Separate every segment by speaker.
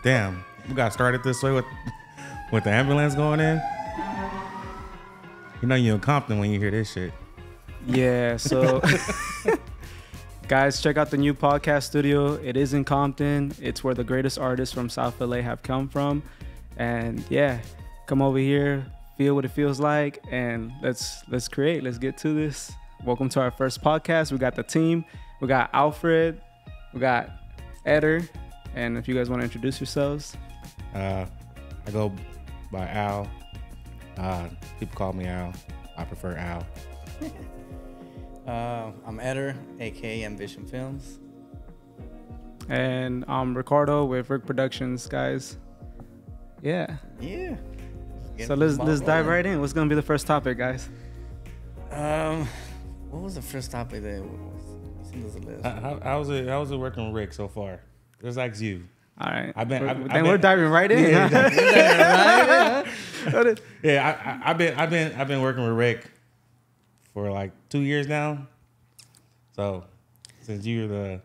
Speaker 1: Damn, we got started this way with the ambulance going in. You know you're in Compton when you hear this shit.
Speaker 2: Yeah, so guys, check out the new podcast studio. It is in Compton. It's where the greatest artists from South LA have come from. And yeah, come over here, feel what it feels like, and let's create. Let's get to this. Welcome to our first podcast. We got the team. We got Alfred. We got Eder. And if you guys want to introduce yourselves.
Speaker 1: I go by Al. People call me Al. I prefer Al.
Speaker 3: I'm Eder, aka Ambition Films.
Speaker 2: And I'm Ricardo with Rick Productions, guys. Yeah.
Speaker 3: Yeah.
Speaker 2: So let's dive right in. What's gonna be the first topic, guys?
Speaker 3: What was the first topic that was in this list?
Speaker 1: How's it working with Rick so far? Let's ask you.
Speaker 2: All right.
Speaker 1: We're
Speaker 2: diving right in.
Speaker 1: Yeah, I've been working with Rick for like 2 years now. So since you're the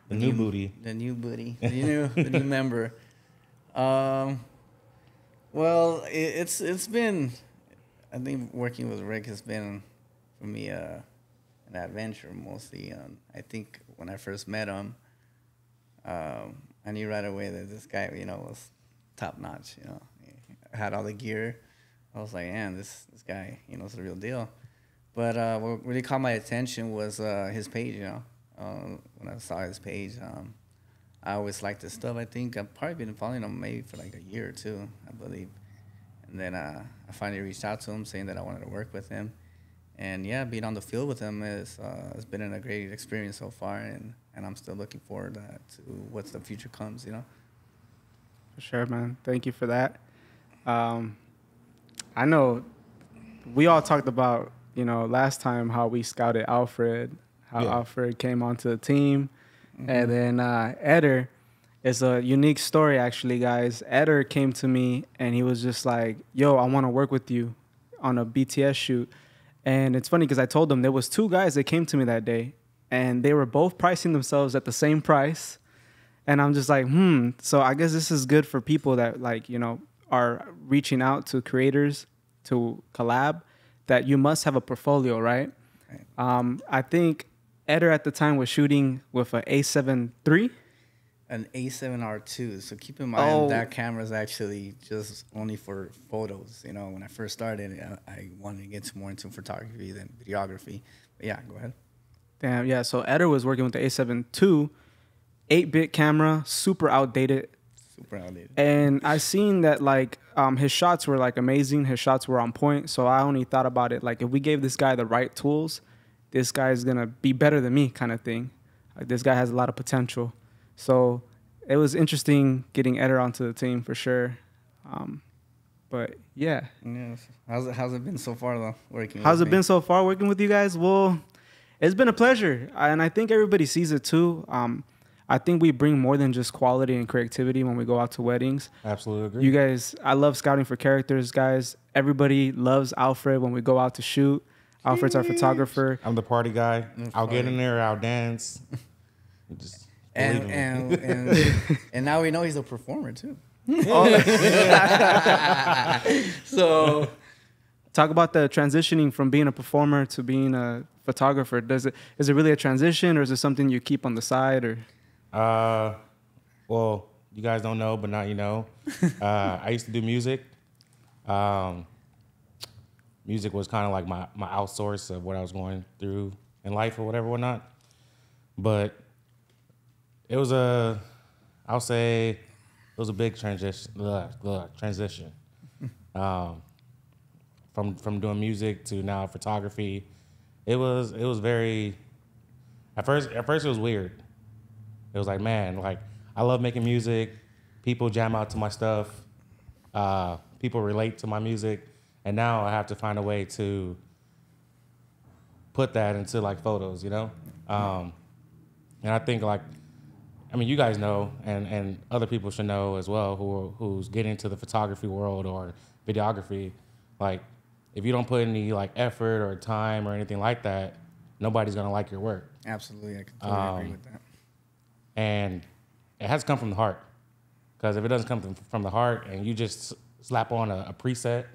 Speaker 1: new booty,
Speaker 3: the new member. Well, it's been, I think working with Rick has been for me an adventure mostly. I think when I first met him, I knew right away that this guy, was top notch. He had all the gear. I was like, man, this guy, is the real deal. But what really caught my attention was his page. When I saw his page, I always liked his stuff. I think I've probably been following him maybe for like a year or two, I believe. And then I finally reached out to him saying that I wanted to work with him. And yeah, being on the field with him has been a great experience so far, and I'm still looking forward to what the future comes,
Speaker 2: For sure, man. Thank you for that. I know we all talked about, last time how we scouted Alfred, Alfred came onto the team. Mm-hmm. And then Eder is a unique story, actually, guys. Eder came to me, and he was just like, yo, I want to work with you on a BTS shoot. And it's funny because I told them there was 2 guys that came to me that day, and they were both pricing themselves at the same price. And I'm just like, so I guess this is good for people that are reaching out to creators to collab, that you must have a portfolio, right? I think Eder at the time was shooting with an A7 III.
Speaker 3: An A7R2. So keep in mind that camera is actually just only for photos. When I first started, I wanted to get more into photography than videography. But yeah, go ahead.
Speaker 2: Damn, yeah. So Eder was working with the A7 II, 8-bit camera, super outdated. And I seen that his shots were amazing. His shots were on point. So I only thought about it if we gave this guy the right tools, this guy is gonna be better than me, kind of thing. This guy has a lot of potential. So it was interesting getting Eder onto the team for sure. But yeah.
Speaker 3: Yes. How's it been so far though, working?
Speaker 2: How's it been so far working with you guys? Well, it's been a pleasure, and I think everybody sees it too. I think we bring more than just quality and creativity when we go out to weddings.
Speaker 1: Absolutely agree.
Speaker 2: You guys, I love scouting for characters, guys. Everybody loves Alfred when we go out to shoot. Alfred's our photographer.
Speaker 1: I'm the party guy. I'll get in there. I'll dance.
Speaker 3: And now we know he's a performer too. So
Speaker 2: talk about the transitioning from being a performer to being a photographer. Is it really a transition, or is it something you keep on the side, or?
Speaker 1: Well, you guys don't know, but now you know. I used to do music. Music was kind of like my outsource of what I was going through in life or whatnot. But it was a big transition. From doing music to now photography. It was very, at first it was weird. It was like, man, I love making music. People jam out to my stuff. People relate to my music. And now I have to find a way to put that into photos, And I think you guys know, and other people should know as well who's getting into the photography world or videography. If you don't put any effort or time or anything like that, nobody's gonna like your work.
Speaker 3: Absolutely, I can totally agree with that.
Speaker 1: And it has to come from the heart, Because if it doesn't come from the heart and you just slap on a preset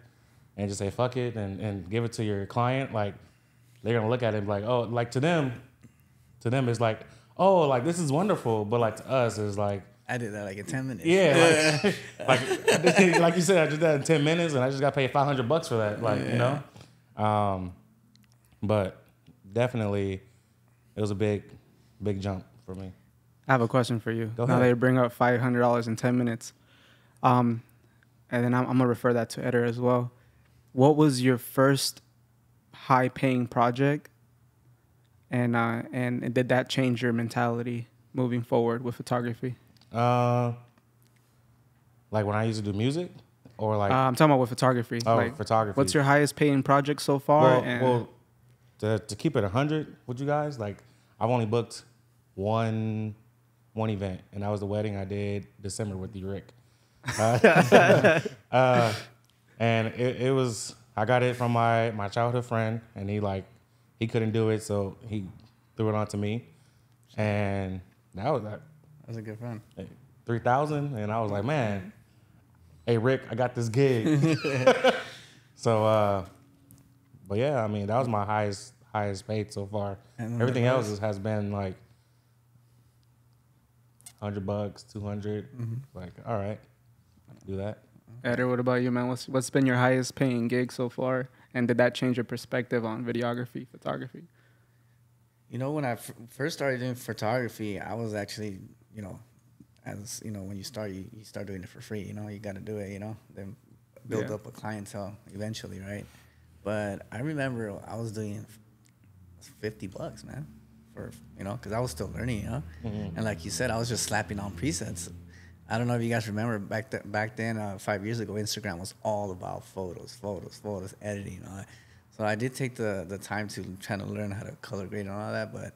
Speaker 1: and just say fuck it and give it to your client, like they're gonna look at it and be like, oh, like to them it's like, oh, like this is wonderful, but like to us it's like,
Speaker 3: I did that like in 10 minutes.
Speaker 1: yeah, like you said, I did that in 10 minutes and I just got paid $500 for that, like you know, but definitely it was a big jump for me.
Speaker 2: I have a question for you.
Speaker 1: Go
Speaker 2: now
Speaker 1: ahead.
Speaker 2: that you bring up $500 in 10 minutes, and then I'm gonna refer that to Eder as well. What was your first high-paying project, and did that change your mentality moving forward with photography?
Speaker 1: Like when I used to do music, or like
Speaker 2: I'm talking about with photography.
Speaker 1: oh,
Speaker 2: like,
Speaker 1: photography.
Speaker 2: What's your highest-paying project so far?
Speaker 1: Well, to keep it 100 with you guys, like I've only booked one event, and that was the wedding I did December with you, Rick. And it was, I got it from my childhood friend, and he couldn't do it, so he threw it onto me, and that was
Speaker 3: a good friend.
Speaker 1: 3,000, and I was like, man, hey Rick, I got this gig. So, but yeah, I mean that was my highest paid so far. Everything else has been like $100, 200. Like, all right, do that.
Speaker 2: Eder, what about you, man? What's been your highest paying gig so far? And did that change your perspective on videography, photography?
Speaker 3: You know, when I first started doing photography, I was actually, you know, as you know, when you start doing it for free. You know, you got to do it. You know, then build up a clientele eventually, right? But I remember I was doing $50, man. For, you know, because I was still learning, you know, and like you said, I was just slapping on presets. I don't know if you guys remember back then, 5 years ago, Instagram was all about photos, editing, all that. So I did take the time to try to learn how to color grade and all that, but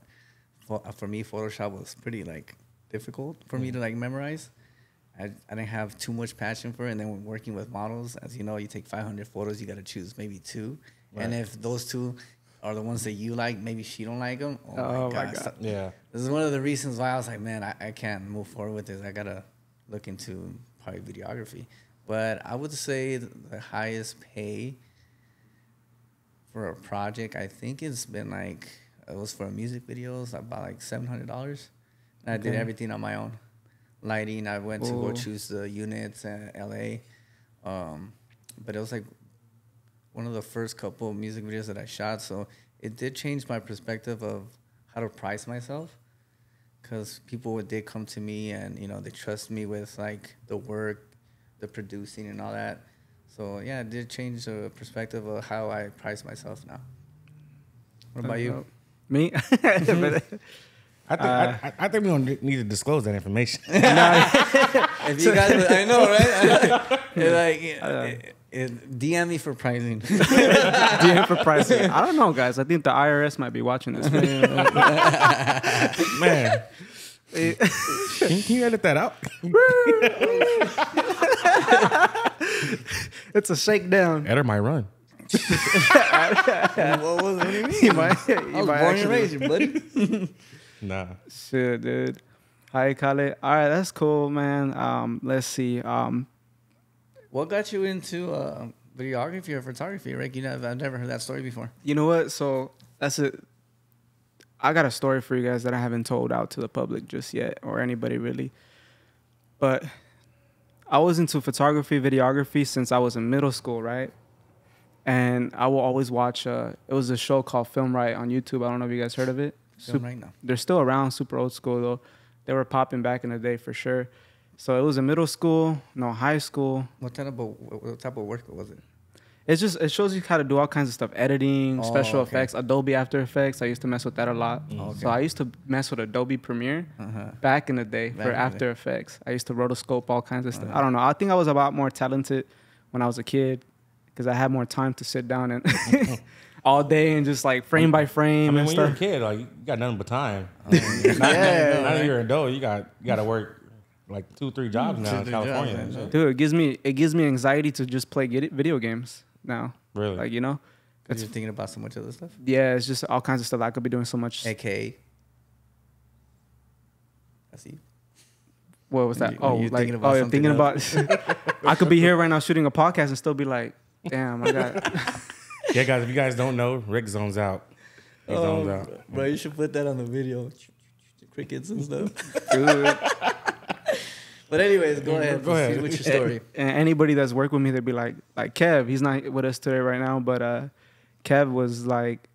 Speaker 3: for me, Photoshop was pretty like difficult for me to like memorize. I didn't have too much passion for it, and then when working with models, as you know, you take 500 photos, you got to choose maybe 2, and if those 2 are the ones that you like, maybe she don't like them. Oh my God.
Speaker 1: Yeah.
Speaker 3: This is one of the reasons why I was like, man, I can't move forward with this. I got to look into probably videography. But I would say the highest pay for a project, I think it's been like, it was for music videos, about like $700. And I did everything on my own. Lighting, I went to go choose the units in LA. But it was like one of the first couple of music videos that I shot, so it did change my perspective of how to price myself, because people did come to me and, you know, they trust me with like the work, the producing and all that. So yeah, it did change the perspective of how I price myself now. What about you?
Speaker 2: Me?
Speaker 1: I think we don't need to disclose that information.
Speaker 3: If you guys, I know, right? DM me for pricing.
Speaker 2: DM for pricing. I don't know, guys. I think the IRS might be watching this.
Speaker 1: Man, can you edit that out?
Speaker 2: It's a shakedown.
Speaker 1: Eder might run.
Speaker 3: What do you mean?
Speaker 2: He might
Speaker 3: I was born and raised, buddy.
Speaker 1: Nah.
Speaker 2: Shit, dude. Hi, Khaled. All right, that's cool, man. Let's see.
Speaker 3: What got you into videography or photography, Rick? You know, I've never heard that story before.
Speaker 2: You know what? So that's it. I got a story for you guys that I haven't told out to the public just yet, or anybody really. But I was into photography, videography since I was in middle school, right? And I will always watch. It was a show called Film Right on YouTube. I don't know if you guys heard of it.
Speaker 3: Film Right now.
Speaker 2: They're still around, super old school though. They were popping back in the day for sure. So it was in middle school, no, high school.
Speaker 3: What type of work was it?
Speaker 2: It shows you how to do all kinds of stuff, editing, special effects, Adobe After Effects. I used to mess with that a lot. So I used to mess with Adobe Premiere back in the day for After Effects. I used to rotoscope all kinds of stuff. I don't know. I think I was a lot more talented when I was a kid because I had more time to sit down and all day and just like frame by frame.
Speaker 1: I mean,
Speaker 2: and
Speaker 1: when
Speaker 2: stuff.
Speaker 1: you're a kid, like you got nothing but time. Now that you're an adult, you got to work like 2-3 jobs now in California.
Speaker 2: Dude, it gives me anxiety to just play video games now.
Speaker 1: Really?
Speaker 2: Like, you know?
Speaker 3: Because you're thinking about so much other stuff?
Speaker 2: Yeah, it's just all kinds of stuff. I could be doing so much.
Speaker 3: AKA? I see.
Speaker 2: What was that?
Speaker 3: When you're thinking about
Speaker 2: you're
Speaker 3: something
Speaker 2: thinking
Speaker 3: else.
Speaker 2: about. I could be here right now shooting a podcast and still be like, damn, I got.
Speaker 1: Yeah, guys, if you guys don't know, Rick zones out. He zones out.
Speaker 3: Bro, you should put that on the video. Crickets and stuff.
Speaker 2: Dude.
Speaker 3: But anyways, go ahead.
Speaker 1: Go ahead.
Speaker 3: What's your story?
Speaker 2: And anybody that's worked with me, they'd be like Kev. He's not with us today right now, but Kev was like,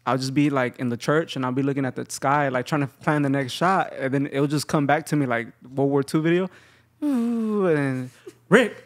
Speaker 2: I'll just be like in the church and I'll be looking at the sky, like trying to plan the next shot, and then it'll just come back to me like World War II video. Ooh, and Rick.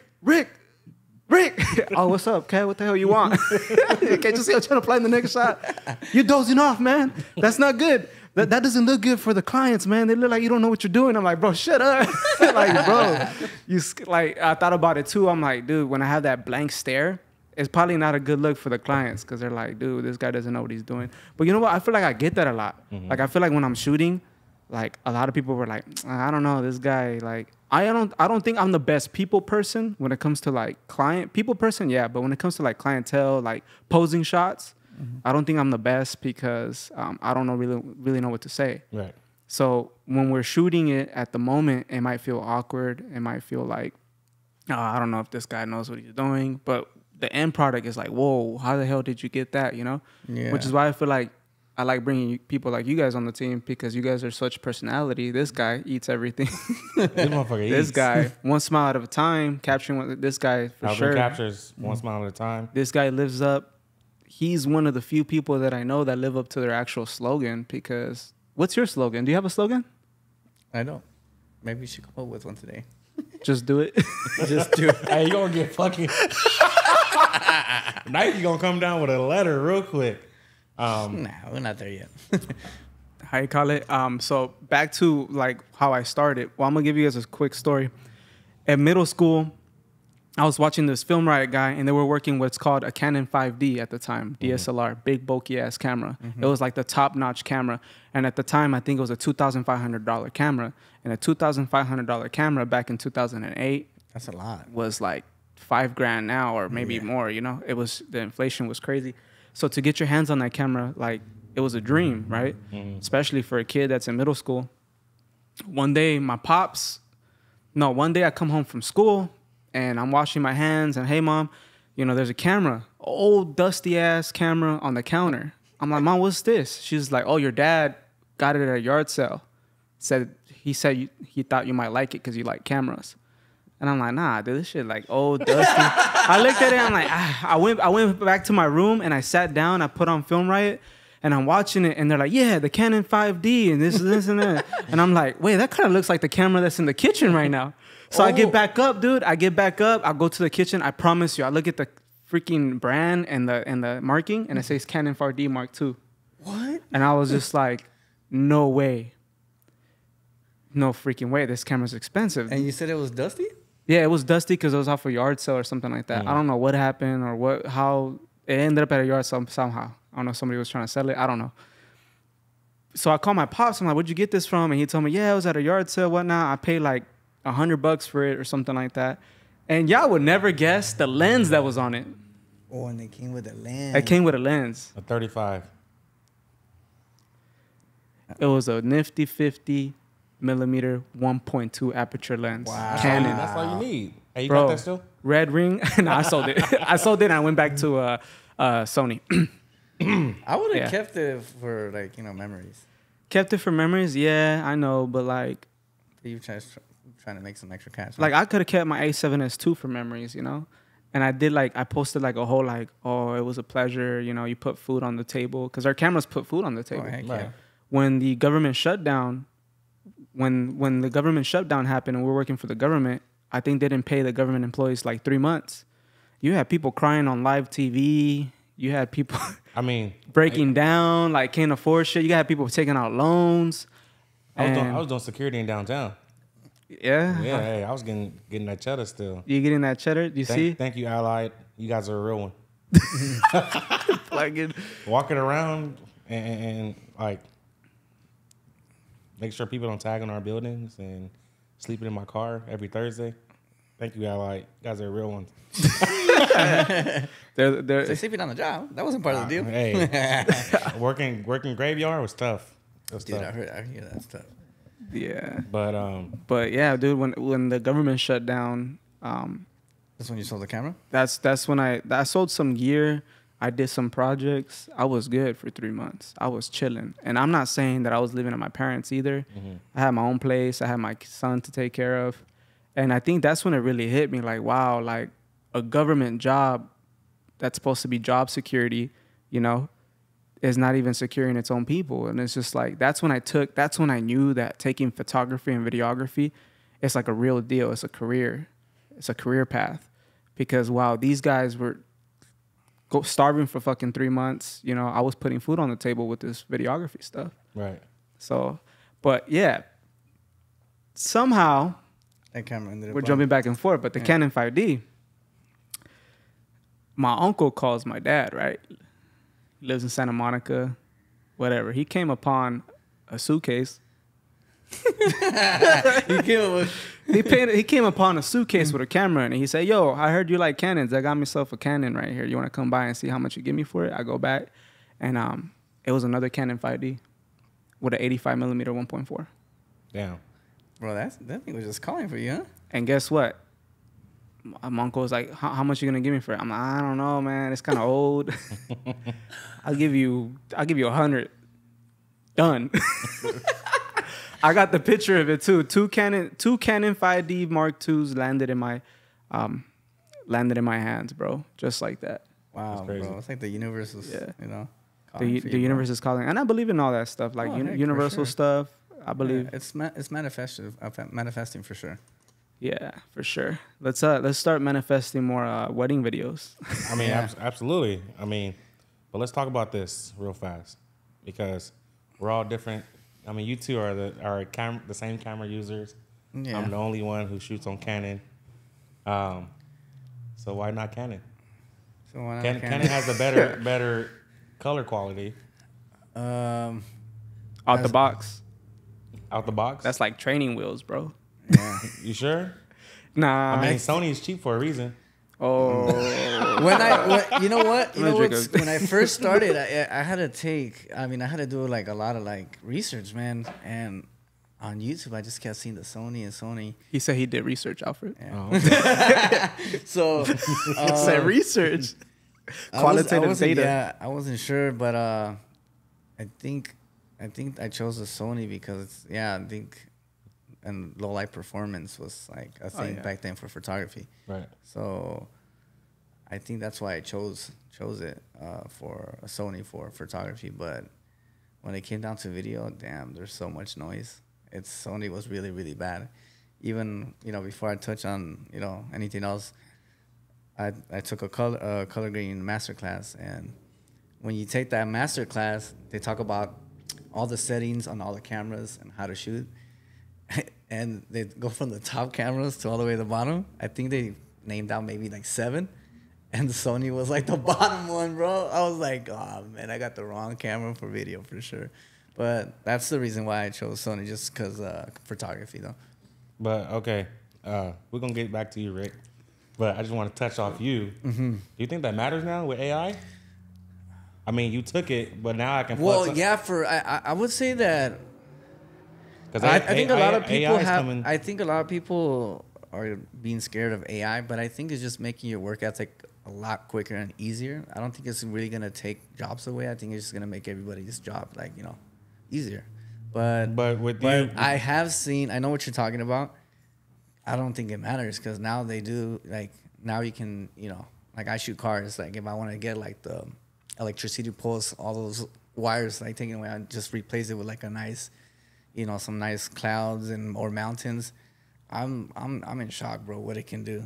Speaker 2: Oh, what's up, Kev? What the hell you want? Can't you see I'm trying to plan the next shot? You're dozing off, man. That's not good. That doesn't look good for the clients, man. They look like you don't know what you're doing. I'm like, bro, shut up. Like, bro, I thought about it too. I'm like, dude, when I have that blank stare, it's probably not a good look for the clients because they're like, dude, this guy doesn't know what he's doing. But you know what? I feel like I get that a lot. Mm-hmm. Like, I feel like when I'm shooting, like a lot of people were like, I don't know, this guy, like, I don't think I'm the best people person when it comes to like people person, yeah. But when it comes to like clientele, like posing shots, I don't think I'm the best because I don't really know what to say. Right. So when we're shooting it at the moment, it might feel awkward. It might feel like, I don't know if this guy knows what he's doing. But the end product is like, whoa, how the hell did you get that? You know? Yeah. Which is why I feel like I like bringing people like you guys on the team because you guys are such personality. This guy eats everything. This guy, one smile at a time, capturing this guy for
Speaker 1: Alvin
Speaker 2: sure.
Speaker 1: captures one smile at a time.
Speaker 2: This guy lives up. He's one of the few people that I know that live up to their actual slogan because what's your slogan? Do you have a slogan?
Speaker 3: I don't. Maybe you should come up with one today.
Speaker 2: Just do it.
Speaker 3: Just do it.
Speaker 1: Hey, you gonna get fucking... Now you gonna come down with a letter real quick.
Speaker 3: Nah, we're not there yet.
Speaker 2: How you call it? So back to like how I started. Well, I'm gonna give you guys a quick story. At middle school, I was watching this Film Riot guy, and they were working what's called a Canon 5D at the time, DSLR, big bulky ass camera. It was like the top notch camera, and at the time, I think it was a $2,500 camera. And a $2,500 camera back in 2008.
Speaker 3: That's a lot.
Speaker 2: Was like $5,000 now, or maybe more. You know, it was the inflation was crazy. So to get your hands on that camera, like it was a dream, right? Especially for a kid that's in middle school. One day I come home from school and I'm washing my hands and, hey mom, you know, there's a camera, old dusty ass camera on the counter. I'm like, Mom, what's this? She's like, oh, your dad got it at a yard sale. He said he thought you might like it because you like cameras. And I'm like, nah, dude, this shit like old, dusty. I looked at it, I'm like, I went back to my room and I sat down, I put on Film Riot, and I'm watching it, and they're like, yeah, the Canon 5D, and this and that. And I'm like, wait, that kind of looks like the camera that's in the kitchen right now. So I get back up, dude. I go to the kitchen. I promise you, I look at the freaking brand and the marking, and it says Canon 5D Mark II.
Speaker 3: What?
Speaker 2: And I was just like, no way. No freaking way. This camera's expensive.
Speaker 3: And you said it was dusty?
Speaker 2: Yeah, it was dusty because it was off a yard sale or something like that. I don't know what happened or how it ended up at a yard sale somehow. I don't know. Somebody was trying to sell it. I don't know. So I called my pops. I'm like, where'd you get this from? And he told me, yeah, it was at a yard sale, whatnot. I paid like $100 for it or something like that. And y'all would never guess the lens that was on it.
Speaker 3: Oh, and it came with a lens.
Speaker 2: It came with a lens.
Speaker 1: A 35.
Speaker 2: It was a nifty 50 millimeter 1.2 aperture lens.
Speaker 3: Wow.
Speaker 2: Canon.
Speaker 1: That's all you need. Hey, you
Speaker 2: Bro,
Speaker 1: got that still?
Speaker 2: Red ring. No, I sold it. I sold it and I went back to Sony.
Speaker 3: I would have kept it for like, memories.
Speaker 2: Kept it for memories? Yeah, I know, but like...
Speaker 3: You trying to make some extra cash.
Speaker 2: Like I could have kept my A7S2 for memories, And I did I posted like a whole oh, it was a pleasure, you put food on the table. Because our cameras put food on the table.
Speaker 3: Oh, heck yeah.
Speaker 2: When the government shutdown... When the government shutdown happened and we're working for the government, I think they didn't pay the government employees like 3 months. You had people crying on live TV. You had people breaking down, like can't afford shit. You had people taking out loans.
Speaker 1: I was doing security in downtown.
Speaker 2: Yeah?
Speaker 1: Yeah, hey, I was getting that cheddar still.
Speaker 2: You getting that cheddar? You see?
Speaker 1: Thank you, Allied. You guys are a real one. Walking around and like... Make sure people don't tag in our buildings and sleeping in my car every Thursday. Thank you, Allied. You guys are real ones.
Speaker 3: They're sleeping on the job. That wasn't part of the deal.
Speaker 1: Hey, working graveyard was tough.
Speaker 3: Dude, I hear that stuff.
Speaker 2: Yeah.
Speaker 1: But
Speaker 2: yeah, dude, when the government shut down,
Speaker 3: That's when you sold the camera?
Speaker 2: that's when I sold some gear. I did some projects. I was good for 3 months. I was chilling. And I'm not saying that I was living at my parents either. I had my own place. I had my son to take care of. And I think that's when it really hit me, like, wow, like a government job that's supposed to be job security, you know, is not even securing its own people. And it's just like, that's when I knew that taking photography and videography, it's like a real deal. It's a career. It's a career path. Because, wow, these guys were starving for fucking 3 months. You know, I was putting food on the table with this videography stuff.
Speaker 1: right.
Speaker 2: So, but yeah, somehow
Speaker 3: That camera ended up
Speaker 2: we're jumping back and forth. But the Canon 5D, my uncle calls my dad, right? He lives in Santa Monica, whatever. He came upon a suitcase. He came upon a suitcase with a camera, and he said, "Yo, I heard you like Canons. I got myself a Canon right here. You want to come by and see how much you give me for it?" I go back, and it was another Canon 5D with an 85 millimeter 1.4.
Speaker 1: Damn.
Speaker 3: Bro, that thing was just calling for you, huh?
Speaker 2: And guess what? My uncle was like, how much you gonna give me for it? I'm like, I don't know, man. It's kind of old. I'll give you 100. Done. I got the picture of it too. Two Canon 5D Mark IIs landed in my hands, bro. Just like that.
Speaker 3: Wow, bro. It's like the universe is, you know,
Speaker 2: the universe is calling, and I believe in all that stuff, like universal stuff. I believe
Speaker 3: it's manifesting for sure.
Speaker 2: Yeah, for sure. Let's start manifesting more wedding videos.
Speaker 1: I mean, absolutely. I mean, but let's talk about this real fast because we're all different. I mean, you two are the same camera users. Yeah. I'm the only one who shoots on Canon. So why not Canon?
Speaker 3: So why not
Speaker 1: Canon has a better color quality.
Speaker 2: Out the box.
Speaker 1: Out the box?
Speaker 2: That's like training wheels, bro.
Speaker 3: Yeah.
Speaker 1: You sure?
Speaker 2: Nah.
Speaker 1: I mean, Sony is cheap for a reason.
Speaker 2: Oh.
Speaker 3: You know what? When I first started, I had to do like a lot of like research, man. And on YouTube, I just kept seeing the Sony.
Speaker 2: He said he did research, Alfred.
Speaker 3: Yeah. Oh. So
Speaker 2: he said research. Qualitative data.
Speaker 3: Yeah, I wasn't sure, but I think I chose the Sony because and low light performance was like a thing back then for photography.
Speaker 1: Right.
Speaker 3: So I think that's why I chose it for a Sony for photography. But when it came down to video, damn, there's so much noise. Sony was really, really bad. Even, before I touch on, anything else, I took a color grading masterclass, and when you take that masterclass, they talk about all the settings on all the cameras and how to shoot. And they go from the top cameras to all the way to the bottom. I think they named out maybe like 7. And the Sony was like the bottom one, bro. I was like, oh, man, I got the wrong camera for video for sure. But that's the reason why I chose Sony, just because photography, though.
Speaker 1: But, okay, we're going to get back to you, Rick. But I just want to touch off you. Mm-hmm. Do you think that matters now with AI? I mean, you took it, but now I can...
Speaker 3: Well, yeah, I would say that... I think a lot of people I think a lot of people are being scared of AI, but I think it's just making your work ethic a lot quicker and easier. I don't think it's really gonna take jobs away. I think it's just gonna make everybody's job easier. But I have seen. I know what you're talking about. I don't think it matters because now they do now you can like I shoot cars. Like if I want to get like the electricity poles, all those wires taken away, I just replace it with like a nice. Some nice clouds or mountains. I'm in shock, bro. What it can do,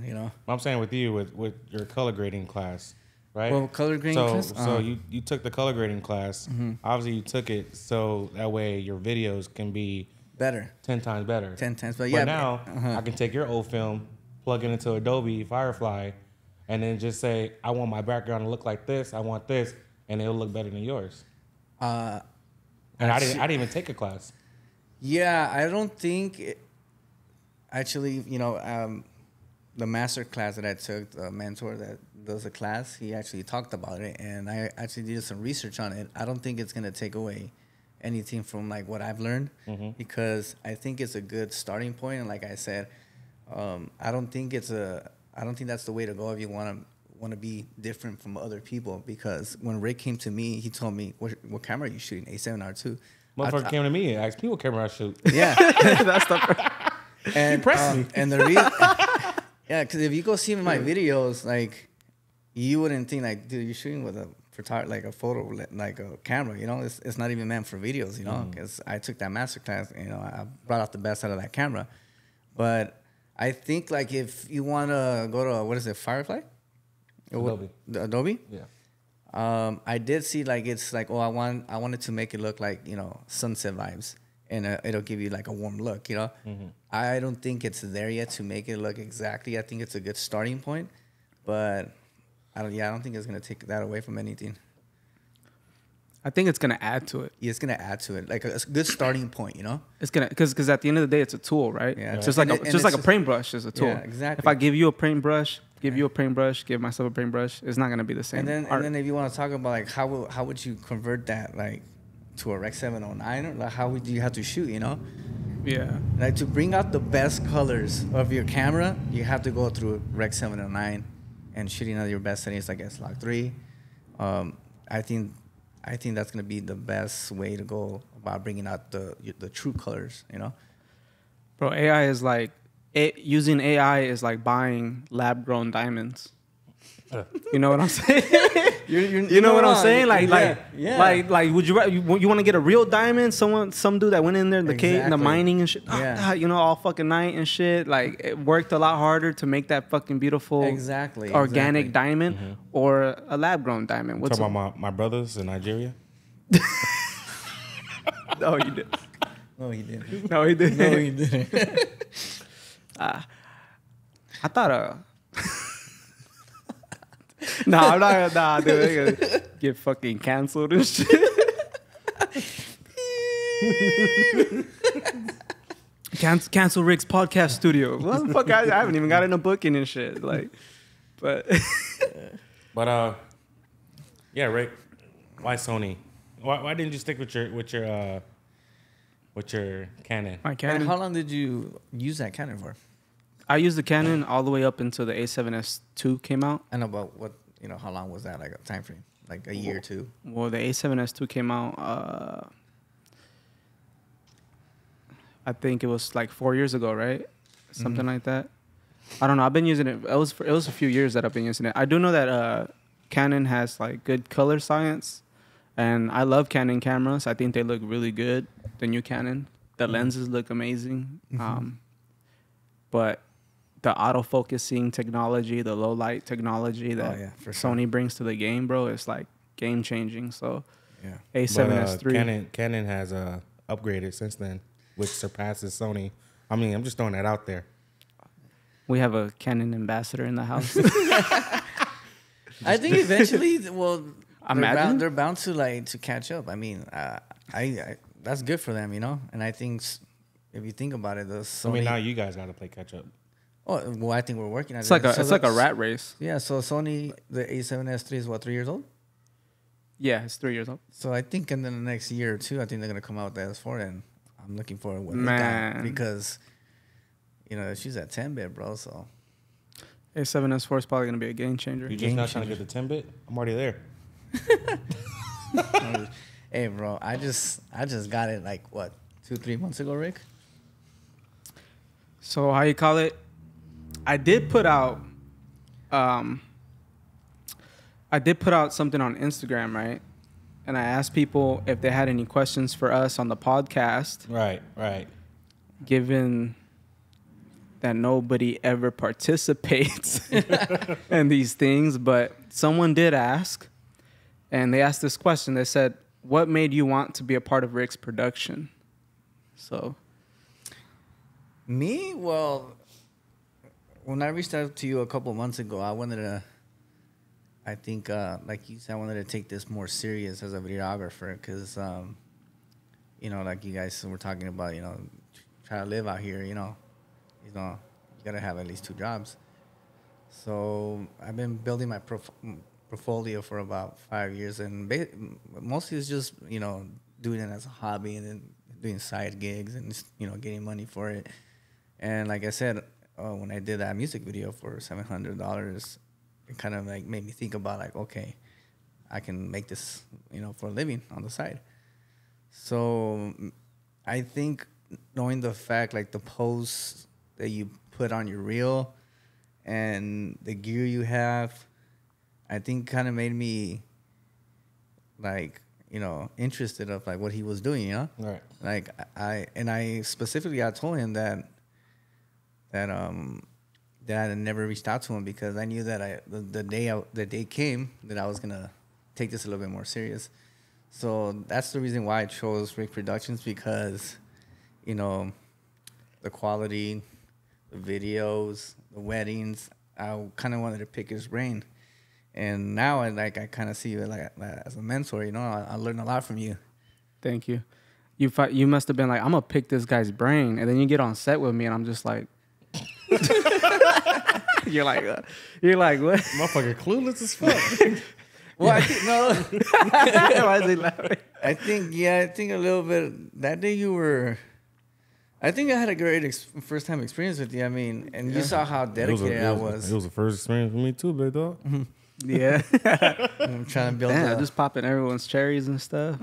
Speaker 1: I'm saying with you with your color grading class, right?
Speaker 3: Well, color grading class.
Speaker 1: So you took the color grading class. Mm-hmm. Obviously, you took it so that way your videos can be
Speaker 3: better,
Speaker 1: 10 times better.
Speaker 3: 10 times,
Speaker 1: but now I can take your old film, plug it into Adobe Firefly, and then just say I want my background to look like this. I want this, and it'll look better than yours. And I didn't even take a class.
Speaker 3: Yeah, I don't think actually, the master class that I took, the mentor that does the class, he actually talked about it, and I actually did some research on it. I don't think it's going to take away anything from like what I've learned, because I think it's a good starting point. And like I said, I don't think that's the way to go if you want to be different from other people. Because when Rick came to me, he told me, what camera are you shooting? A7R2.
Speaker 1: Motherfucker came to me and asked me what camera I shoot.
Speaker 3: Yeah.
Speaker 2: That's the.
Speaker 3: And,
Speaker 1: pressed me.
Speaker 3: And the reason, yeah, because if you go see my videos, like, you wouldn't think like, dude, you're shooting with a camera, you know, it's not even meant for videos, you know, because I took that masterclass, you know, I brought out the best out of that camera. But I think like if you want to go to, what is it, Firefly?
Speaker 1: Adobe.
Speaker 3: The Adobe?
Speaker 1: Yeah.
Speaker 3: I did see like, it's like, I wanted to make it look like, you know, sunset vibes, and it'll give you like a warm look, you know. I don't think it's there yet to make it look exactly. I think it's a good starting point, but I don't think it's gonna take that away from anything.
Speaker 2: I think it's gonna add to it.
Speaker 3: Yeah, it's gonna add to it, like a good starting point, you know.
Speaker 2: It's gonna because at the end of the day, it's a tool, right?
Speaker 3: Yeah.
Speaker 2: It's just like a paintbrush is a tool.
Speaker 3: Yeah, exactly.
Speaker 2: If I give you a paintbrush, give myself a paintbrush, it's not gonna be the same.
Speaker 3: And then if you want to talk about like how would you convert that like to a Rec 709, or like how would you have to shoot, you know?
Speaker 2: Yeah.
Speaker 3: Like to bring out the best colors of your camera, you have to go through Rec 709, and shooting at your best settings like S-Log 3. I think that's gonna be the best way to go about bringing out the true colors, you know.
Speaker 2: Bro, AI is like using AI is like buying lab grown diamonds. You know what I'm saying? you know what I'm saying? Like would you want to get a real diamond? Some dude that went in there in the cave, in the mining and shit.
Speaker 3: Yeah.
Speaker 2: You know, all fucking night and shit. Like it worked a lot harder to make that fucking beautiful, organic diamond or a lab grown diamond.
Speaker 1: What's talking about my brothers in Nigeria?
Speaker 2: No, you did.
Speaker 3: No, he didn't.
Speaker 2: No, he didn't.
Speaker 3: No, he didn't.
Speaker 2: I thought Nah, I'm not. Nah, dude, they gonna get fucking canceled and shit. Cancel Rick's podcast studio. What the fuck? I haven't even got in a booking and shit. Like, but
Speaker 1: yeah, Rick. Why Sony? Why didn't you stick with your Canon?
Speaker 2: My Canon.
Speaker 3: And how long did you use that Canon for?
Speaker 2: I used the Canon all the way up until the A7S2 came out.
Speaker 3: I know, but what, you know, how long was that? Like a time frame? Like a year or two?
Speaker 2: Well, the A7S2 came out, I think it was like 4 years ago, right? Something like that. I don't know. I've been using it. It was a few years that I've been using it. I do know that Canon has like good color science, and I love Canon cameras. I think they look really good. The new Canon, the lenses look amazing. But the autofocusing technology, the low light technology that Sony brings to the game, bro, is like game changing. So A7S3.
Speaker 1: Canon has upgraded since then, which surpasses Sony. I mean, I'm just throwing that out there.
Speaker 2: We have a Canon ambassador in the house.
Speaker 3: I think eventually, well,
Speaker 2: Imagine.
Speaker 3: they're bound to catch up. I mean, I that's good for them, you know. And I think if you think about it,
Speaker 1: I mean, now you guys got to play catch up.
Speaker 3: Oh well, I think we're working on it.
Speaker 2: It's like a rat race.
Speaker 3: Yeah. So Sony, the A7S3 is what, 3 years old?
Speaker 2: Yeah, it's 3 years old.
Speaker 3: So I think in the next year or two, I think they're gonna come out with the S4, and I'm looking forward to
Speaker 2: Man.
Speaker 3: because you know she's at 10-bit, bro. So
Speaker 2: A7S4 is probably gonna be a game changer.
Speaker 1: You just not trying to get the 10-bit? I'm already there.
Speaker 3: Hey, bro, I just got it like what, 2-3 months ago, Rick.
Speaker 2: So how you call it? I did put out something on Instagram, right? And I asked people if they had any questions for us on the podcast.
Speaker 1: Right.
Speaker 2: Given that nobody ever participates in these things, but someone did ask, and they asked this question. They said, "What made you want to be a part of Rick's production?" So,
Speaker 3: me, well, when I reached out to you a couple months ago, I wanted to, I think, like you said, I wanted to take this more serious as a videographer because, you know, like you guys were talking about, you know, try to live out here, you got to have at least 2 jobs. So I've been building my portfolio for about 5 years, and mostly it's just, you know, doing it as a hobby and then doing side gigs and just, getting money for it. And like I said, when I did that music video for $700, it kind of like made me think about like, okay, I can make this, for a living on the side. So I think knowing the fact, like the posts that you put on your reel and the gear you have, I think kind of made me like, interested of like what he was doing,
Speaker 1: Right.
Speaker 3: Like I specifically, I told him that I never reached out to him because I knew that the day came that I was gonna take this a little bit more serious. So that's the reason why I chose Rick Productions, because, the quality, the videos, the weddings, I kind of wanted to pick his brain. And now I kind of see you like as a mentor, I learned a lot from you.
Speaker 2: Thank you. You must have been like, I'm gonna pick this guy's brain, and then you get on set with me, and I'm just like, you're like what?
Speaker 1: Motherfucker, clueless as fuck.
Speaker 3: Well, I think no.
Speaker 2: Why is he laughing?
Speaker 3: I think a little bit. That day you were. I think I had a great first time experience with you. I mean, and you saw how dedicated I was.
Speaker 1: It was the first experience for me too, big dog.
Speaker 2: Yeah.
Speaker 3: I'm trying to build.
Speaker 2: Just popping everyone's cherries and stuff.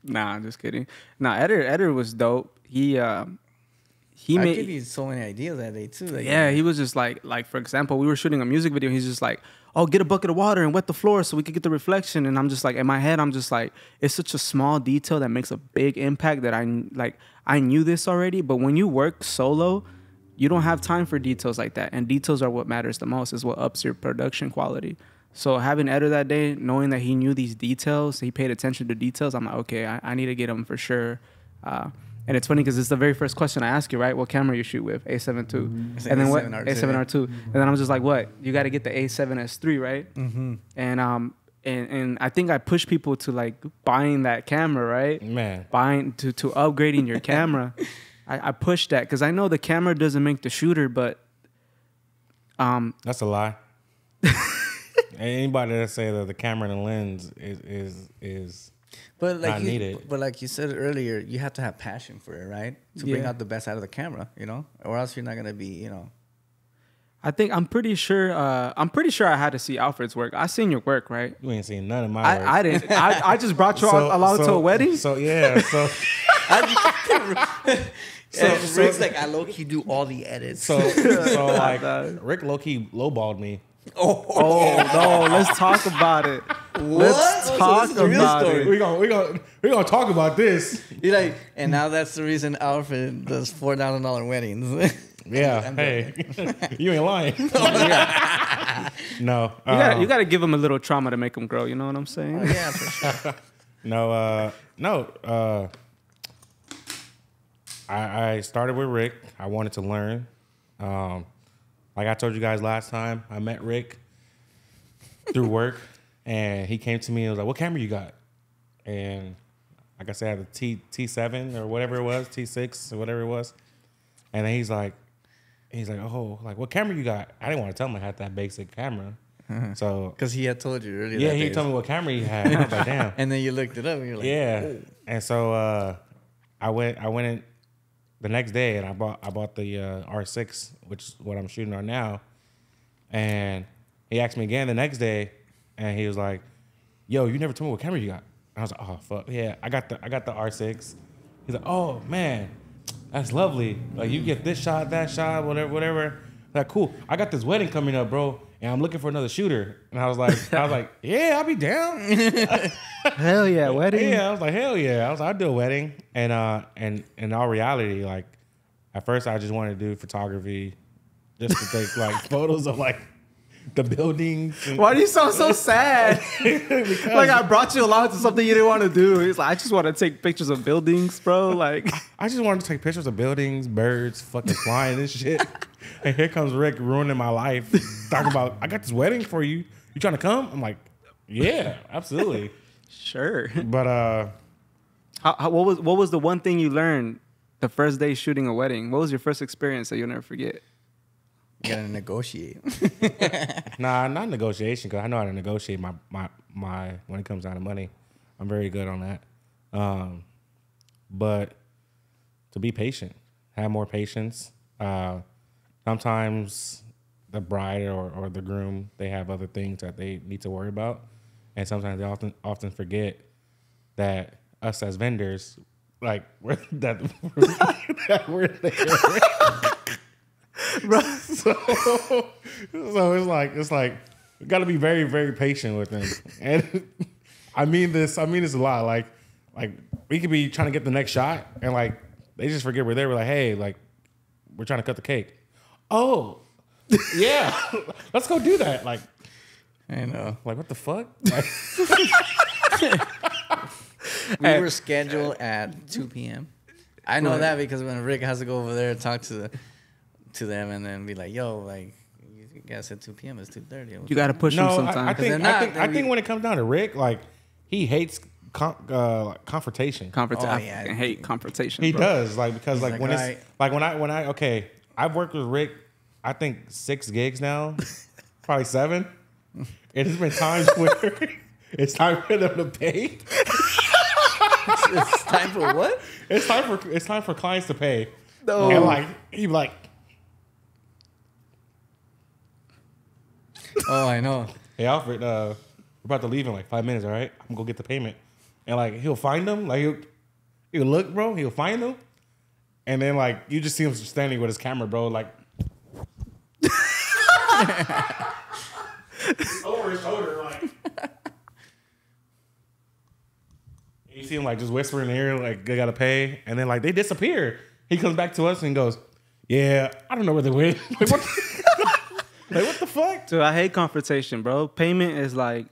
Speaker 2: Nah, I'm just kidding. Nah, Eder was dope.
Speaker 3: I gave you so many ideas that day too. Like,
Speaker 2: yeah, he was just like for example, we were shooting a music video. He's just like, oh, get a bucket of water and wet the floor so we could get the reflection. And I'm just like, in my head, I'm just like, it's such a small detail that makes a big impact that I knew this already. But when you work solo, you don't have time for details like that. And details are what matters the most, is what ups your production quality. So having Eder that day, knowing that he knew these details, he paid attention to details, I'm like, okay, I need to get him for sure. And it's funny because it's the very first question I ask you, right? What camera you shoot with? A7 II.
Speaker 3: Mm-hmm.
Speaker 2: And then what?
Speaker 3: A7R2.
Speaker 2: A7R2. And then I'm just like, what? You got to get the A7S3, right?
Speaker 3: Mm-hmm.
Speaker 2: And I think I push people to like buying that camera, right?
Speaker 1: Man.
Speaker 2: Buying to upgrading your camera. I push that because I know the camera doesn't make the shooter, but
Speaker 1: That's a lie. Anybody that say that the camera and the lens is
Speaker 3: but like
Speaker 1: not needed.
Speaker 3: But like you said earlier, you have to have passion for it, right? To bring out the best out of the camera, or else you're not gonna be,
Speaker 2: I'm pretty sure I had to see Alfred's work. I seen your work, right?
Speaker 1: You ain't seen none of my work.
Speaker 2: I didn't. I just brought you along to a wedding.
Speaker 1: So yeah, so
Speaker 3: Rick's like, I low key do all the edits.
Speaker 1: so like Rick low key lowballed me.
Speaker 2: Oh no! Let's talk about it. Let's talk about it.
Speaker 1: We're gonna talk about this.
Speaker 3: You're like, and now that's the reason Alfred does $4,000 weddings.
Speaker 1: Yeah. Hey, you ain't lying. No.
Speaker 2: You gotta give him a little trauma to make him grow. You know what I'm saying?
Speaker 3: Yeah, for sure.
Speaker 1: No. I started with Rick. I wanted to learn. Like I told you guys last time, I met Rick through work, and he came to me and was like, "What camera you got?" And like I said, I had the T7 or whatever it was, T6 or whatever it was. And then he's like, "Oh, like what camera you got?" I didn't want to tell him I had that basic camera. So
Speaker 3: because he had told you earlier.
Speaker 1: Yeah, he told me what camera he had. I was like, "Damn."
Speaker 3: And then you looked it up and you're like,
Speaker 1: "Yeah."
Speaker 3: Oh.
Speaker 1: And so I went in the next day and I bought the R6, which is what I'm shooting on now. And he asked me again the next day, and he was like, "Yo, you never told me what camera you got." And I was like, "Oh fuck, yeah, I got the R6." He's like, "Oh man, that's lovely. Like you get this shot, that shot, whatever." Like, cool. I got this wedding coming up, bro, and I'm looking for another shooter. And I was like, "Yeah, I'll be down."
Speaker 2: Hell yeah, wedding.
Speaker 1: Yeah, I was like, hell yeah. I was like, I'll do a wedding. And in all reality, like at first I just wanted to do photography just to take like photos of like the buildings.
Speaker 2: Why do you sound so sad? Like I brought you along to something you didn't want to do. He's like, I just want to take pictures of buildings, bro. Like
Speaker 1: I just wanted to take pictures of buildings, birds, fucking flying and shit. And here comes Rick ruining my life. Talking about, I got this wedding for you. You trying to come? I'm like, yeah, absolutely.
Speaker 2: Sure.
Speaker 1: But
Speaker 2: what was the one thing you learned the first day shooting a wedding? What was your first experience that you'll never forget?
Speaker 3: You gotta negotiate.
Speaker 1: Nah, not negotiation, because I know how to negotiate my when it comes down to money. I'm very good on that. But to be patient, have more patience. Sometimes the bride or the groom, they have other things that they need to worry about. And sometimes they often forget that us as vendors, like we're there. So it's like we got to be very, very patient with them. And I mean this a lot. Like we could be trying to get the next shot, and like they just forget we're there. We're like, hey, like we're trying to cut the cake. Oh, yeah, let's go do that. Like,
Speaker 3: I know.
Speaker 1: Like, what the fuck?
Speaker 3: We were scheduled at 2 p.m. I know that because when Rick has to go over there and talk to them and then be like, yo, like, you guys said 2 p.m. It's 2:30.
Speaker 2: You got to push them sometimes.
Speaker 1: I think when it comes down to Rick, like, he hates confrontation.
Speaker 2: I hate confrontation.
Speaker 1: He does, like, because like when it's like when I okay, I've worked with Rick, I think 6 gigs now, probably 7. It has been times where it's time for them to pay.
Speaker 3: It's time for what?
Speaker 1: It's time for clients to pay.
Speaker 3: No.
Speaker 1: And like he be like,
Speaker 3: oh, I know.
Speaker 1: hey Alfred, we're about to leave in like 5 minutes, all right? I'm gonna go get the payment. And like he'll find them, like he'll look, bro, he'll find them. And then like you just see him standing with his camera, bro, like over his shoulder, like. You see him like just whispering in the ear, like they gotta pay, and then like they disappear. He comes back to us and goes, "Yeah, I don't know where they went." Like, what the fuck?
Speaker 2: Dude, I hate confrontation, bro. Payment is like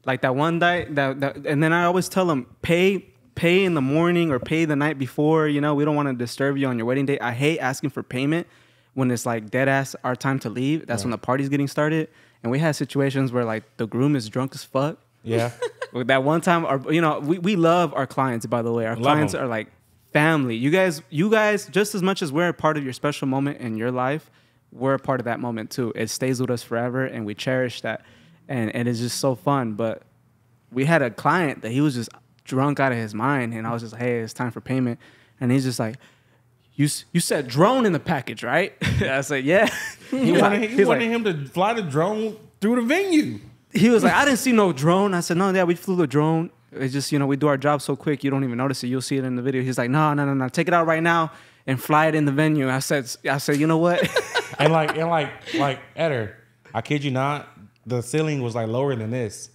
Speaker 2: that one night that, and then I always tell them pay in the morning or pay the night before. You know, we don't want to disturb you on your wedding day. I hate asking for payment when it's like dead ass our time to leave. That's when the party's getting started, and we had situations where like the groom is drunk as fuck.
Speaker 1: Yeah.
Speaker 2: That one time, we love our clients, by the way. Our clients are like family. You guys, just as much as we're a part of your special moment in your life, we're a part of that moment too. It stays with us forever, and we cherish that. And it's just so fun. But we had a client that he was just drunk out of his mind, and I was just like, hey, it's time for payment. And he's just like, you said drone in the package, right? I said, yeah.
Speaker 1: He wanted him to fly the drone through the venue.
Speaker 2: He was like, I didn't see no drone. I said, no, yeah, we flew the drone. It's just, we do our job so quick, you don't even notice it. You'll see it in the video. He's like, no. Take it out right now and fly it in the venue. I said, you know what?
Speaker 1: and like Eder, I kid you not, the ceiling was like lower than this.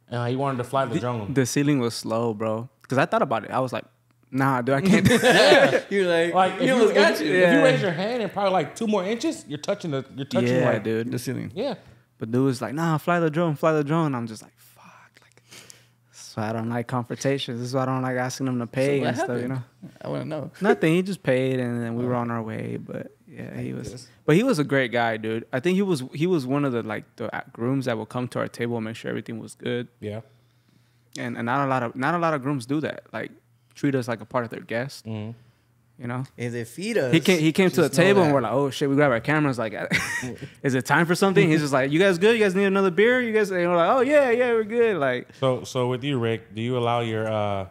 Speaker 1: And he wanted to fly the drone.
Speaker 2: The ceiling was slow, bro. Because I thought about it. I was like, nah, dude, I can't.
Speaker 3: Yeah. You're like
Speaker 1: if you raise your hand and probably like 2 more inches, you're touching
Speaker 2: dude,
Speaker 3: the ceiling.
Speaker 1: Yeah.
Speaker 2: But dude was like, nah, fly the drone. I'm just like, fuck. Like, that's why I don't like confrontations. This is why I don't like asking them to pay
Speaker 3: so
Speaker 2: and stuff,
Speaker 3: I want to know.
Speaker 2: Nothing. He just paid, and then we were on our way. But yeah, he was a great guy, dude. I think he was one of the grooms that will come to our table and make sure everything was good.
Speaker 1: Yeah.
Speaker 2: And not a lot of grooms do that. Like, treat us like a part of their guest.
Speaker 1: Mm-hmm.
Speaker 3: If they feed us,
Speaker 2: he came to the table and we're like, oh shit, we grab our cameras. Like, is it time for something? He's just like, you guys good? You guys need another beer? You guys? And we're like, oh yeah, we're good. Like,
Speaker 1: so with you, Rick, do you allow your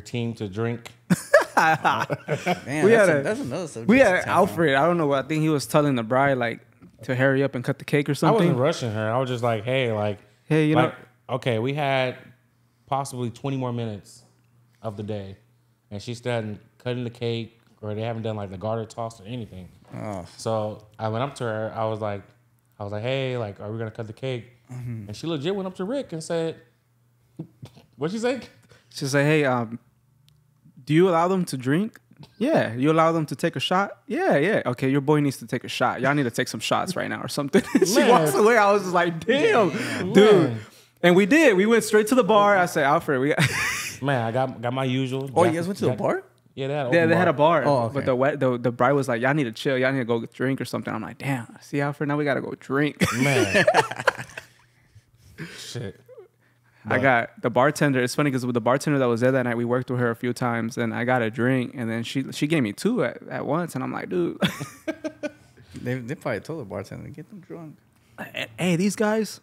Speaker 1: team to drink?
Speaker 3: Man, that's another subject.
Speaker 2: We had Alfred. I don't know what. I think he was telling the bride like to hurry up and cut the cake or something.
Speaker 1: I wasn't rushing her. I was just like, hey, okay, we had possibly 20 more minutes of the day, and she still hadn't cutting the cake, or they haven't done like the garter toss or anything. Oh. So I went up to her. I was like, hey, like, are we gonna cut the cake? Mm-hmm. And she legit went up to Rick and said, what'd she say?
Speaker 2: She said, hey, do you allow them to drink? Yeah. You allow them to take a shot? Yeah. Okay, your boy needs to take a shot. Y'all need to take some shots right now or something. She walks away. I was just like, damn, dude. And we did. We went straight to the bar. I said, Alfred, we got...
Speaker 1: Man, I got my usual.
Speaker 3: Oh, you guys went to the bar?
Speaker 1: Yeah,
Speaker 2: they had a bar.
Speaker 3: Oh, okay.
Speaker 2: But the bride was like, y'all need to chill. Y'all need to go drink or something. I'm like, damn, see, Alfred, now we got to go drink.
Speaker 1: Man. Shit.
Speaker 2: I got the bartender. It's funny because with the bartender that was there that night, we worked with her a few times, and I got a drink, and then she gave me 2 at once, and I'm like, dude.
Speaker 3: They probably told the bartender to get them drunk.
Speaker 2: Hey, these guys.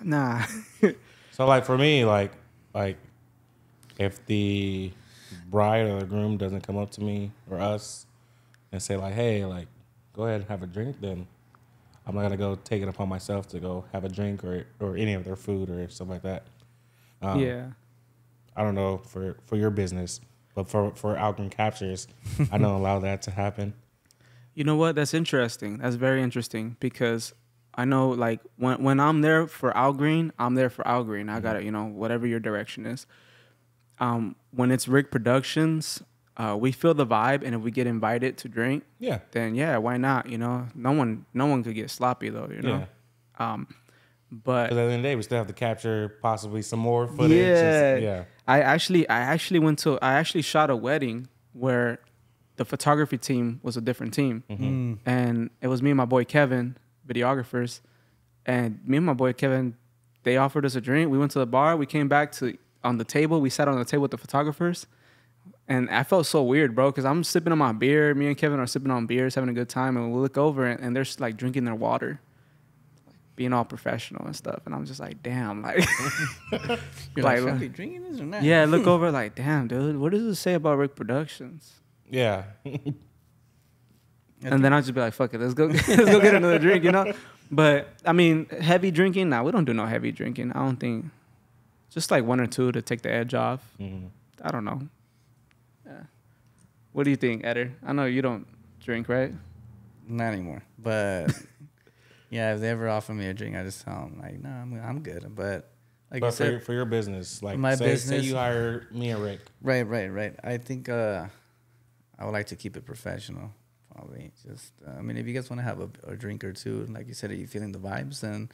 Speaker 2: Nah.
Speaker 1: So like for me, like like if the bride or the groom doesn't come up to me or us and say like, hey, like, go ahead and have a drink, then I'm not gonna go take it upon myself to go have a drink or any of their food or stuff like that.
Speaker 2: Yeah.
Speaker 1: I don't know for your business, but for Algren Captures, I don't allow that to happen.
Speaker 2: You know what? That's interesting. That's very interesting because I know like when I'm there for Al Green, I'm there for Al Green. I got it, you know, whatever your direction is. When it's Rick Productions, we feel the vibe, and if we get invited to drink, then yeah, why not? You know, no one could get sloppy though, you know.
Speaker 1: Yeah.
Speaker 2: But
Speaker 1: at the end of the day, we still have to capture possibly some more footage.
Speaker 2: Yeah. I actually shot a wedding where the photography team was a different team, and it was me and my boy Kevin, videographers, and me and my boy Kevin, they offered us a drink. We went to the bar. We came back on the table. We sat on the table with the photographers, and I felt so weird, bro, because I'm sipping on my beer. Me and Kevin are sipping on beers, having a good time, and we look over and they're just, like drinking their water, being all professional and stuff. And I'm just like, damn, like,
Speaker 3: You're like, should I be drinking this or not?
Speaker 2: Yeah, look over like, damn, dude, what does it say about Rick Productions?
Speaker 1: Yeah.
Speaker 2: And then I'll just be like, fuck it, let's go get another drink, you know? But, I mean, heavy drinking, nah, we don't do no heavy drinking. I don't think, just like one or two to take the edge off. I don't know. Yeah. What do you think, Eder? I know you don't drink, right?
Speaker 3: Not anymore. But, yeah, if they ever offer me a drink, I just tell them, like, no, I'm good. But, like I said,
Speaker 1: for your business, like,
Speaker 3: my business,
Speaker 1: say you hire me and Rick.
Speaker 3: Right. I think I would like to keep it professional. Probably just, I mean, if you guys want to have a drink or two, like you said, are you feeling the vibes? Then,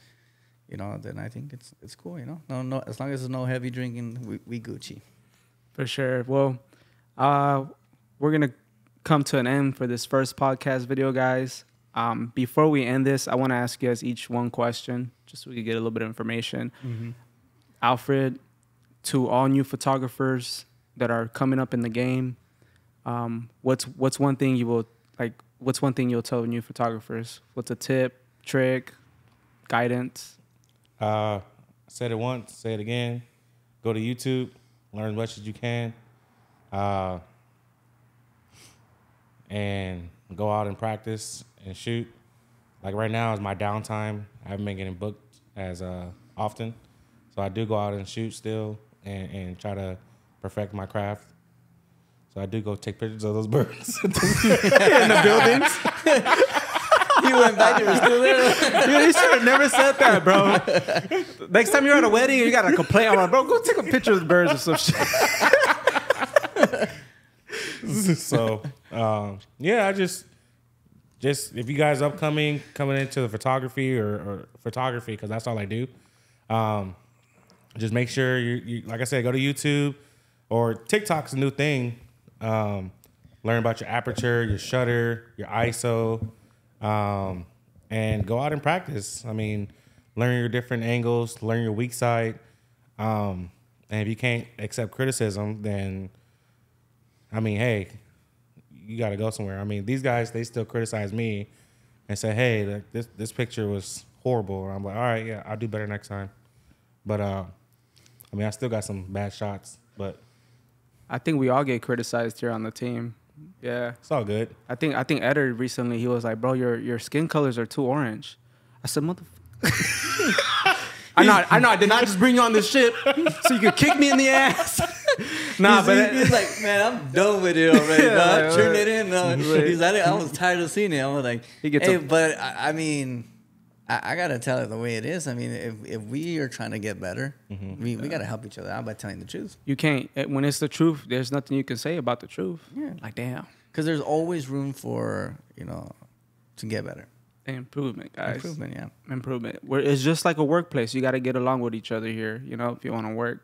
Speaker 3: you know, then I think it's cool. You know, no, as long as there's no heavy drinking, we Gucci.
Speaker 2: For sure. Well, we're gonna come to an end for this first podcast video, guys. Before we end this, I want to ask you guys each one question, just so we can get a little bit of information. Alfred, to all new photographers that are coming up in the game, what's one thing you will what's one thing you'll tell new photographers? What's a tip, trick, guidance?
Speaker 1: Said it once, say it again. Go to YouTube, learn as much as you can, and go out and practice and shoot. Like right now is my downtime. I haven't been getting booked as often, so I do go out and shoot still and try to perfect my craft. So I do go take pictures of those birds in the buildings.
Speaker 3: You went back, you were still there.
Speaker 2: You should have never said that, bro. Next time you're at a wedding and you got a complaint, I'm like, bro, go take a picture of the birds or some shit.
Speaker 1: So, yeah, I just if you guys coming into the photography or photography, because that's all I do, just make sure you like I said, go to YouTube or TikTok's a new thing. Learn about your aperture, your shutter, your ISO, and go out and practice. I mean, learn your different angles, learn your weak side. And if you can't accept criticism, then, I mean, hey, you got to go somewhere. I mean, these guys, they still criticize me and say, hey, this picture was horrible. And I'm like, all right, yeah, I'll do better next time. But, I mean, I still got some bad shots, but
Speaker 2: I think we all get criticized here on the team. Yeah,
Speaker 1: it's all good.
Speaker 2: I think Eder recently, he was like, bro, your skin colors are too orange. I said, motherfucker. I know I did not just bring you on this shit so you could kick me in the ass.
Speaker 3: He's like, man, I'm done with it already. I turned it in. He's like, I was tired of seeing it. I was like, hey, but I mean, I gotta tell it the way it is. I mean, if we are trying to get better, we gotta help each other out by telling the truth.
Speaker 2: You can't. When it's the truth, there's nothing you can say about the truth.
Speaker 3: Yeah.
Speaker 2: Like, damn.
Speaker 3: Because there's always room for, to get better.
Speaker 2: Improvement, guys.
Speaker 3: Improvement.
Speaker 2: It's just like a workplace. You got to get along with each other here. You know, if you want to work,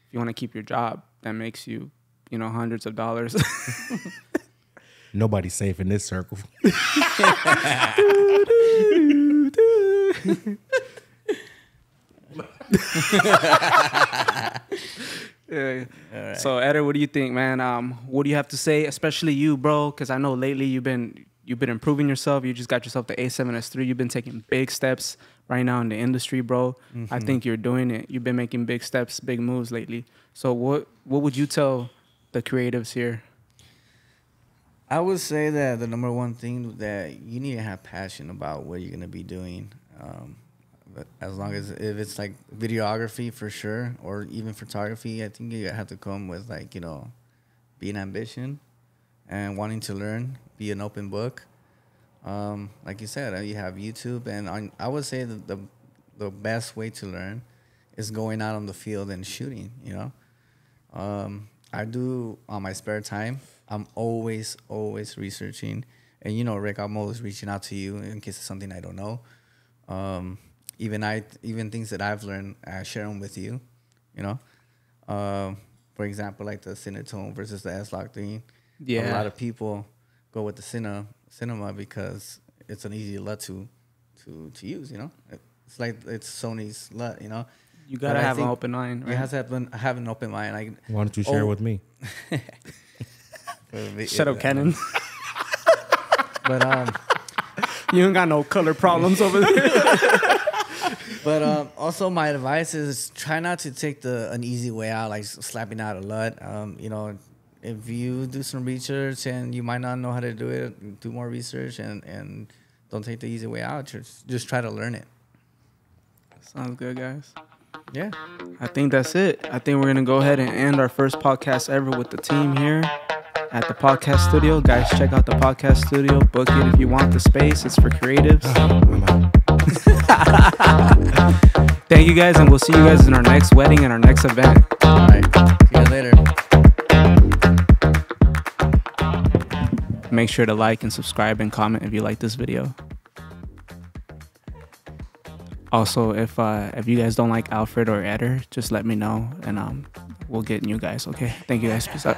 Speaker 2: if you want to keep your job, that makes you, hundreds of dollars.
Speaker 1: Nobody's safe in this circle.
Speaker 2: Yeah. Right. So, Eder, what do you think, man? What do you have to say, especially you, bro? Because I know lately you've been you've been improving yourself. You just got yourself the A7S III. You've been taking big steps right now in the industry, bro. I think you're doing it. You've been making big steps, big moves lately. So what would you tell the creatives here?
Speaker 3: I would say that the number one thing that you need to have passion about what you're gonna be doing. But as long as if it's like videography for sure, or even photography, I think you have to come with like, you know, being ambition and wanting to learn, be an open book. Like you said, you have YouTube, and I would say that the best way to learn is going out on the field and shooting. You know, I do on my spare time. I'm always researching, and you know, Rick, I'm always reaching out to you in case it's something I don't know. Even things that I've learned, I share them with you. You know, for example, like the Cinetone versus the S-Log thing.
Speaker 2: Yeah,
Speaker 3: a lot of people go with the cinema because it's an easy LUT to use. You know, it's like it's Sony's LUT. You know,
Speaker 2: you gotta have an open mind. Right?
Speaker 3: You have to have an open mind. Like,
Speaker 1: why don't you share with me?
Speaker 2: Shut up, Canon.
Speaker 3: But
Speaker 2: you ain't got no color problems over there.
Speaker 3: But also my advice is try not to take an easy way out, like slapping out a LUT. You know, if you do some research and you might not know how to do it, do more research and don't take the easy way out. Just try to learn it.
Speaker 2: Sounds good, guys.
Speaker 3: Yeah.
Speaker 2: I think that's it. I think we're going to go ahead and end our first podcast ever with the team here at the podcast studio. Guys, check out the podcast studio. Book it if you want the space. It's for creatives. Thank you guys, and we'll see you guys in our next wedding and our next event.
Speaker 3: All right. See you later.
Speaker 2: Make sure to like and subscribe and comment if you like this video. Also, if you guys don't like Alfred or Eder, just let me know, and we'll get new guys. Okay. Thank you guys. Peace out.